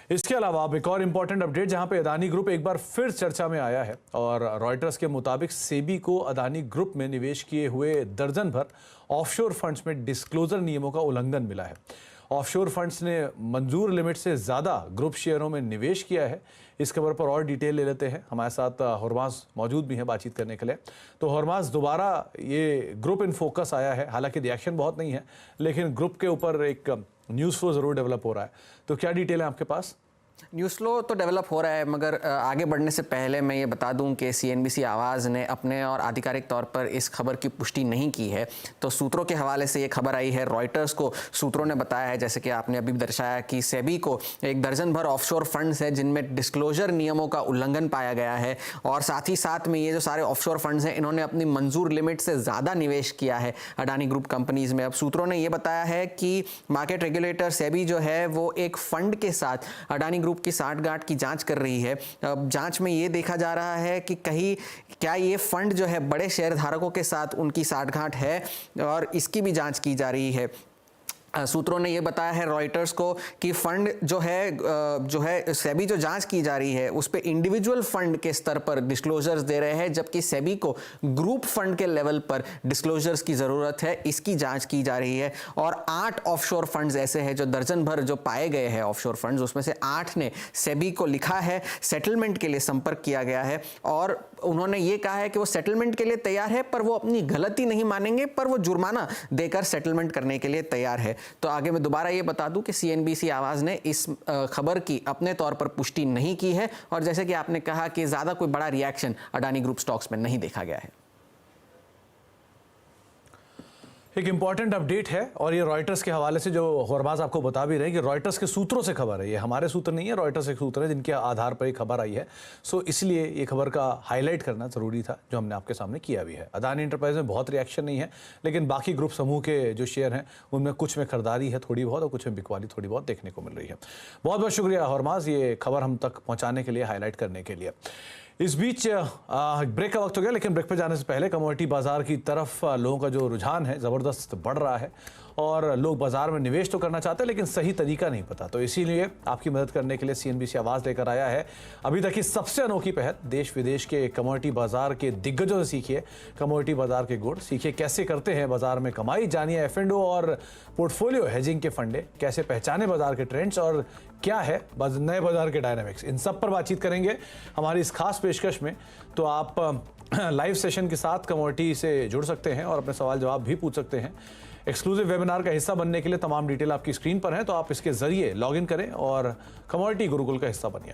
इसके अलावा अब एक और इम्पॉर्टेंट अपडेट जहां पे अदानी ग्रुप एक बार फिर चर्चा में आया है और रॉयटर्स के मुताबिक सेबी को अदानी ग्रुप में निवेश किए हुए दर्जन भर ऑफशोर फंड्स में डिस्क्लोजर नियमों का उल्लंघन मिला है। ऑफशोर फंड्स ने मंजूर लिमिट से ज़्यादा ग्रुप शेयरों में निवेश किया है। इस खबर पर और डिटेल ले लेते हैं। हमारे साथ हुरमास मौजूद भी हैं बातचीत करने के लिए। तो हुरमास, दोबारा ये ग्रुप इन फोकस आया है, हालांकि रिएक्शन बहुत नहीं है, लेकिन ग्रुप के ऊपर एक न्यूज़ फ्लो ज़रूर डेवलप हो रहा है। तो क्या डिटेल है आपके पास? न्यूज़ फ्लो तो डेवलप हो रहा है, मगर आगे बढ़ने से पहले मैं ये बता दूं कि CNBC आवाज़ ने अपने और आधिकारिक तौर पर इस खबर की पुष्टि नहीं की है। तो सूत्रों के हवाले से ये खबर आई है, रॉयटर्स को सूत्रों ने बताया है, जैसे कि आपने अभी दर्शाया, कि सेबी को एक दर्जन भर ऑफशोर फंड्स है जिनमें डिस्क्लोजर नियमों का उल्लंघन पाया गया है और साथ ही साथ में ये जो सारे ऑफशोर फंड्स हैं इन्होंने अपनी मंजूर लिमिट से ज़्यादा निवेश किया है अडानी ग्रुप कंपनीज़ में। अब सूत्रों ने यह बताया है कि मार्केट रेगुलेटर सेबी जो है वो एक फ़ंड के साथ अडानी ग्रुप की साठगांठ की जांच कर रही है। अब जांच में ये देखा जा रहा है कि कहीं क्या ये फंड जो है बड़े शेयर धारकों के साथ उनकी साठगांठ है और इसकी भी जांच की जा रही है। सूत्रों ने यह बताया है रॉयटर्स को कि फंड जो है सेबी जो जांच की जा रही है उस पे इंडिविजुअल फंड के स्तर पर डिस्क्लोजर्स दे रहे हैं, जबकि सेबी को ग्रुप फंड के लेवल पर डिस्क्लोजर्स की ज़रूरत है, इसकी जांच की जा रही है। और 8 ऑफशोर फंड्स ऐसे हैं जो दर्जन भर जो पाए गए हैं ऑफशोर फंड्स, उसमें से 8 ने सेबी को लिखा है, सेटलमेंट के लिए संपर्क किया गया है और उन्होंने ये कहा है कि वो सेटलमेंट के लिए तैयार है, पर वो अपनी गलती नहीं मानेंगे, पर वो जुर्माना देकर सेटलमेंट करने के लिए तैयार है। तो आगे मैं दोबारा ये बता दूं कि CNBC आवाज़ ने इस खबर की अपने तौर पर पुष्टि नहीं की है और जैसे कि आपने कहा कि ज़्यादा कोई बड़ा रिएक्शन अडानी ग्रुप स्टॉक्स में नहीं देखा गया है। एक इंपॉर्टेंट अपडेट है और ये रॉयटर्स के हवाले से, जो हुरमास आपको बता भी रहे हैं कि रॉयटर्स के सूत्रों से खबर है, ये हमारे सूत्र नहीं है, रॉयटर्स के सूत्र है जिनके आधार पर ये खबर आई है। सो इसलिए ये खबर का हाईलाइट करना ज़रूरी था, जो हमने आपके सामने किया भी है। अदानी एंटरप्राइज में बहुत रिएक्शन नहीं है, लेकिन बाकी ग्रुप समूह के जो शेयर हैं उनमें कुछ में खरीदारी है थोड़ी बहुत और कुछ में बिकवाली थोड़ी बहुत देखने को मिल रही है। बहुत बहुत शुक्रिया हुरमास, ये खबर हम तक पहुँचाने के लिए, हाईलाइट करने के लिए। इस बीच ब्रेक का वक्त हो गया, लेकिन ब्रेक पे जाने से पहले कमोडिटी बाजार की तरफ लोगों का जो रुझान है ज़बरदस्त बढ़ रहा है और लोग बाजार में निवेश तो करना चाहते हैं लेकिन सही तरीका नहीं पता। तो इसीलिए आपकी मदद करने के लिए CNBC आवाज़ लेकर आया है अभी तक की सबसे अनोखी पहल। देश विदेश के कमोडिटी बाजार के दिग्गजों से सीखिए कमोडिटी बाजार के गुण, सीखिए कैसे करते हैं बाजार में कमाई, जानिए F&O और पोर्टफोलियो हेजिंग के फंडे, कैसे पहचाने बाजार के ट्रेंड्स और क्या है नए बाजार के डायनामिक्स। इन सब पर बातचीत करेंगे हमारी इस खास पेशकश में। तो आप लाइव सेशन के साथ कमोडिटी से जुड़ सकते हैं और अपने सवाल जवाब भी पूछ सकते हैं। एक्सक्लूसिव वेबिनार का हिस्सा बनने के लिए तमाम डिटेल आपकी स्क्रीन पर है, तो आप इसके जरिए लॉगिन करें और कमोडिटी गुरुकुल का हिस्सा बनिए।